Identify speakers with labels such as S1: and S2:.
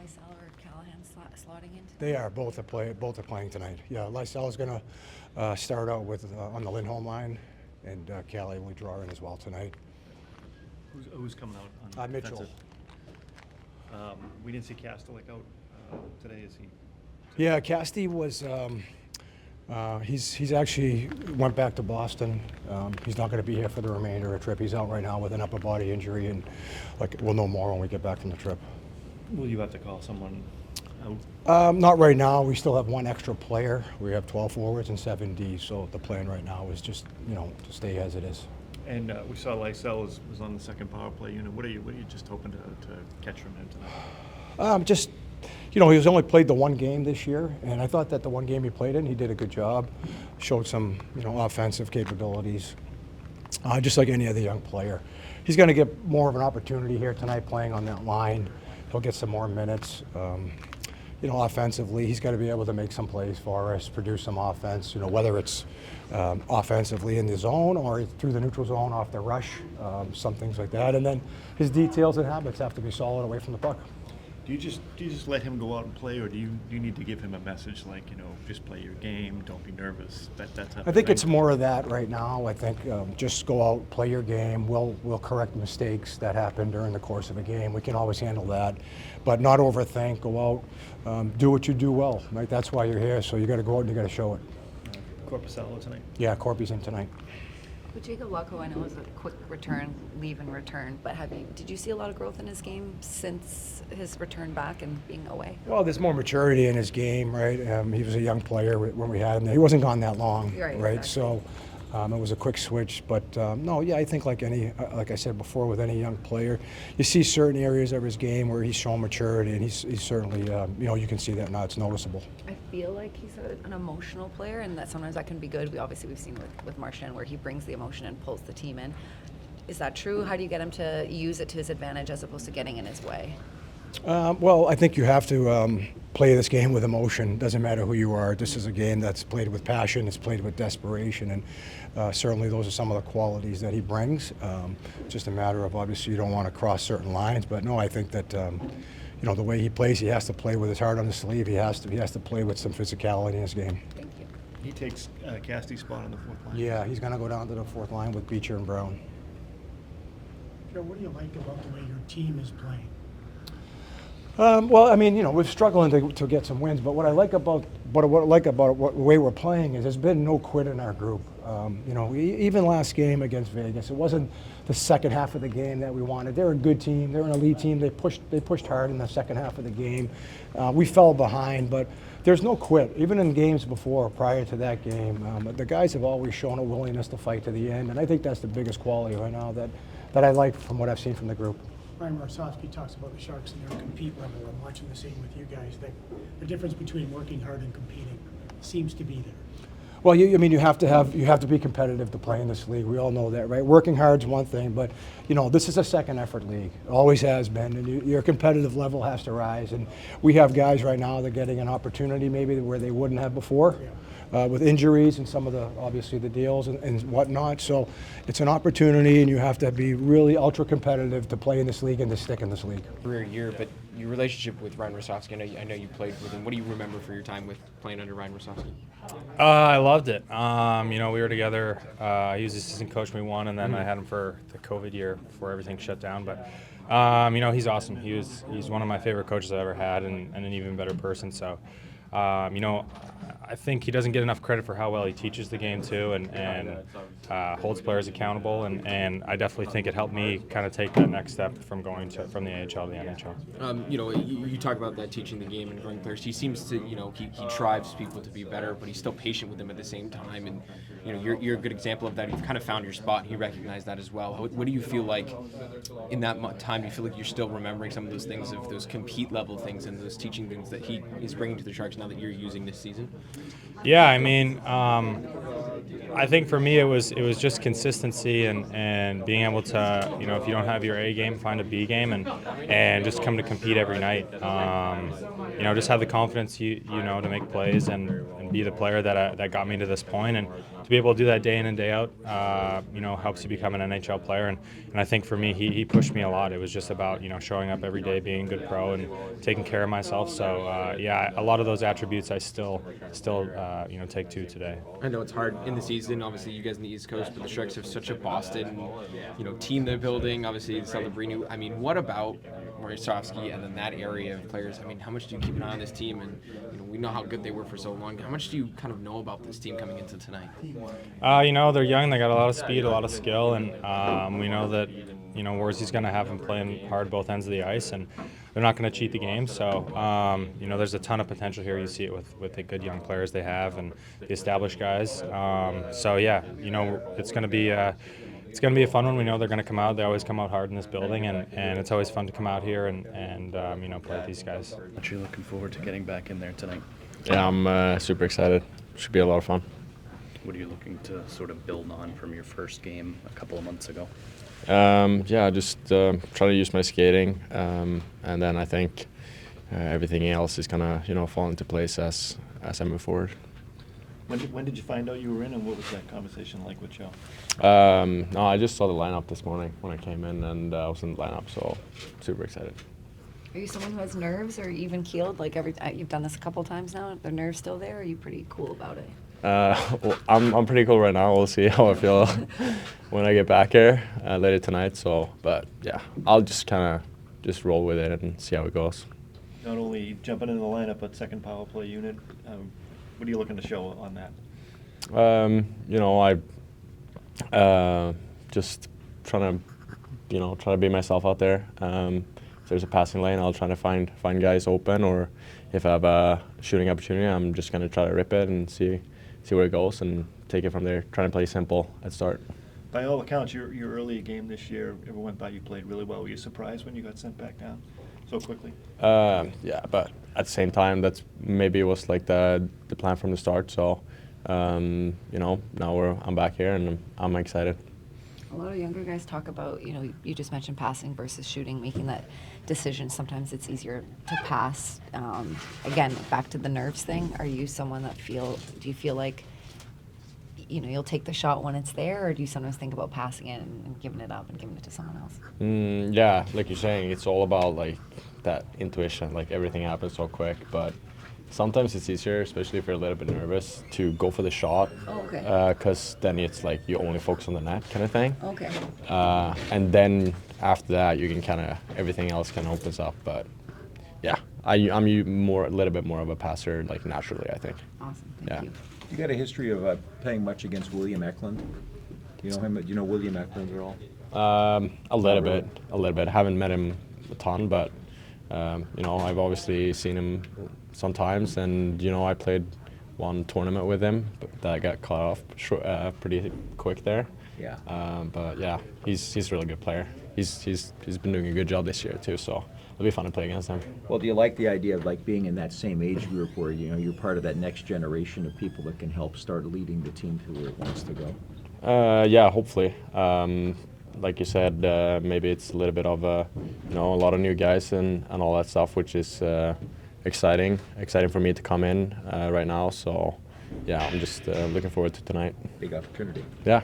S1: Lysell or Callahan slotting in today?
S2: They are both are playing tonight. Yeah, Lysell is going to start out with on the Lindholm line, and Callie will draw in as well tonight.
S3: Who's coming out on
S2: Mitchell.
S3: defensive? We didn't see Kastelik out today. Is he?
S2: Yeah, Casty was. He's actually went back to Boston. He's not going to be here for the remainder of the trip. He's out right now with an upper body injury, and we'll know more when we get back from the trip.
S3: Will you have to call someone out?
S2: Not right now. We still have one extra player. We have 12 forwards and 7 Ds. So the plan right now is just to stay as it is.
S3: And we saw Lysell was on the second power play unit. What are you just hoping to catch from him tonight?
S2: He was only played the one game this year, and I thought that the one game he played in, he did a good job, showed some, offensive capabilities, just like any other young player. He's going to get more of an opportunity here tonight playing on that line. He'll get some more minutes. Offensively, he's got to be able to make some plays for us, produce some offense, whether it's offensively in the zone or through the neutral zone off the rush, some things like that. And then his details and habits have to be solid away from the puck.
S3: Do you just let him go out and play, or do you need to give him a message like, just play your game, don't be nervous, that type of thing?
S2: I think it's more of that right now. I think just go out, play your game. We'll correct mistakes that happen during the course of a game. We can always handle that, but not overthink. Go out, do what you do well. Right, that's why you're here. So you got to go out and you got to show it.
S3: Corpusalo tonight.
S2: Yeah, Corpy's in tonight.
S1: With Jacob Lucko, I know it was a quick return, leave and return, but did you see a lot of growth in his game since his return back and being away?
S2: Well, there's more maturity in his game, right? He was a young player when we had him there. He wasn't gone that long, right? Exactly. So it was a quick switch, but I think like I said before, with any young player, you see certain areas of his game where he's shown maturity, and he's certainly, you can see that now. It's noticeable.
S1: I feel like he's an emotional player, and that sometimes that can be good. We've seen with Marchand where he brings the emotion and pulls the team in. Is that true? How do you get him to use it to his advantage as opposed to getting in his way?
S2: Well, I think you have to play this game with emotion. Doesn't matter who you are. This is a game that's played with passion. It's played with desperation, and certainly those are some of the qualities that he brings. Just a matter of, obviously, you don't want to cross certain lines, but no, I think that the way he plays, he has to play with his heart on his sleeve. He has to play with some physicality in his game.
S1: Thank you.
S3: He takes Casty's spot on the fourth line.
S2: Yeah, he's going to go down to the fourth line with Beecher and Brown.
S4: Joe, what do you like about the way your team is playing?
S2: We're struggling to get some wins, but what I like about the way we're playing is there's been no quit in our group. Even last game against Vegas, it wasn't the second half of the game that we wanted. They're a good team. They're an elite team. They pushed hard in the second half of the game. We fell behind, but there's no quit. Even in games before, prior to that game, the guys have always shown a willingness to fight to the end, and I think that's the biggest quality right now that I like from what I've seen from the group.
S4: Ryan Warsofsky talks about the Sharks and their compete level. I'm watching the same with you guys. That the difference between working hard and competing seems to be there.
S2: Well, you have to be competitive to play in this league. We all know that, right? Working hard's one thing, but this is a second effort league. It always has been, and your competitive level has to rise. And we have guys right now that are getting an opportunity maybe where they wouldn't have before. Yeah. With injuries and some of obviously the deals and whatnot. So it's an opportunity, and you have to be really ultra competitive to play in this league and to stick in this league.
S5: Career year, but your relationship with Ryan Warsofsky, I know you played with him. What do you remember for your time with playing under Ryan Warsofsky?
S6: I loved it. We were together. He was assistant coach when we won, and then I had him for the COVID year before everything shut down. But he's awesome. He's one of my favorite coaches I've ever had, and an even better person. So. I think he doesn't get enough credit for how well he teaches the game too, and holds players accountable. And I definitely think it helped me kind of take that next step from going from the AHL to the NHL.
S5: You talk about that teaching the game and growing players. He seems to, he drives people to be better, but he's still patient with them at the same time. And you're a good example of that. You've kind of found your spot, and he recognized that as well. What do you feel like in that time? Do you feel like you're still remembering some of those things, of those compete level things and those teaching things that he is bringing to the Sharks now that you're using this season?
S6: Yeah, I think for me it was just consistency and being able to, if you don't have your A game, find a B game and just come to compete every night. Just have the confidence to make plays and be the player that got me to this point. And to be able to do that day in and day out, helps you become an NHL player. And I think for me, he pushed me a lot. It was just about, showing up every day, being a good pro, and taking care of myself. So, a lot of those attributes I still take to today.
S5: I know it's hard in the season. Obviously, you guys in the East Coast, but the Sharks have such a Boston, team they're building. Obviously, Celebrini. I mean, what about Morisovsky and then that area of players? I mean, how much do you keep an eye on this team? And we know how good they were for so long. How much do you kind of know about this team coming into tonight?
S6: They're young. They got a lot of speed, a lot of skill, and we know that Worsley's going to have them playing hard both ends of the ice, and they're not going to cheat the game. So there's a ton of potential here. You see it with the good young players they have and the established guys. It's going to be. It's going to be a fun one. We know they're going to come out. They always come out hard in this building, and it's always fun to come out here and play with these guys.
S7: But you're looking forward to getting back in there tonight.
S8: Yeah, I'm super excited. Should be a lot of fun.
S7: What are you looking to sort of build on from your first game a couple of months ago?
S8: Just trying to use my skating, and then I think everything else is gonna fall into place as I move forward.
S3: When did you find out you were in, and what was that conversation like with Joe?
S8: No, I just saw the lineup this morning when I came in, and I was in the lineup, so super excited.
S1: Are you someone who has nerves or even keeled? Like you've done this a couple times now. Are the nerves still there? Or are you pretty cool about it?
S8: Well, I'm pretty cool right now. We'll see how I feel when I get back here later tonight. So, but yeah, I'll just kind of roll with it and see how it goes.
S3: Not only jumping into the lineup, but second power play unit. What are you looking to show on that?
S8: I just trying to be myself out there. If there's a passing lane, I'll try to find guys open, or if I have a shooting opportunity, I'm just gonna try to rip it and see where it goes and take it from there. Trying to play simple at start.
S3: By all accounts, your early game this year, everyone thought you played really well. Were you surprised when you got sent back down so quickly?
S8: Yeah, but at the same time, that's maybe it was like the plan from the start. So, now I'm back here and I'm excited.
S1: A lot of younger guys talk about, you just mentioned passing versus shooting, making that decision. Sometimes it's easier to pass. Again, back to the nerves thing. Are you someone do you feel like, you'll take the shot when it's there, or do you sometimes think about passing it and giving it up and giving it to someone else?
S8: Yeah, like you're saying, it's all about like that intuition, like everything happens so quick, but sometimes it's easier, especially if you're a little bit nervous, to go for the shot.
S1: Oh, okay.
S8: Because then it's like you only focus on the net kind of thing.
S1: Okay.
S8: And then after that, you can everything else kind of opens up. But yeah, I'm a little bit more of a passer, like naturally, I think.
S1: Awesome. Thank you.
S9: You got a history of playing much against William Eklund? You know him? Do you know William Eklund at all?
S8: A little bit. Haven't met him a ton, but I've obviously seen him sometimes, and I played one tournament with him, but that got cut off pretty quick there.
S9: Yeah.
S8: But yeah, he's a really good player. He's been doing a good job this year too, so it'll be fun to play against him.
S9: Well, do you like the idea of like being in that same age group where you're part of that next generation of people that can help start leading the team to where it wants to go?
S8: Yeah, hopefully. Like you said, maybe it's a little bit of a lot of new guys and all that stuff, which is exciting for me to come in right now. So yeah, I'm just looking forward to tonight.
S9: Big opportunity.
S8: Yeah.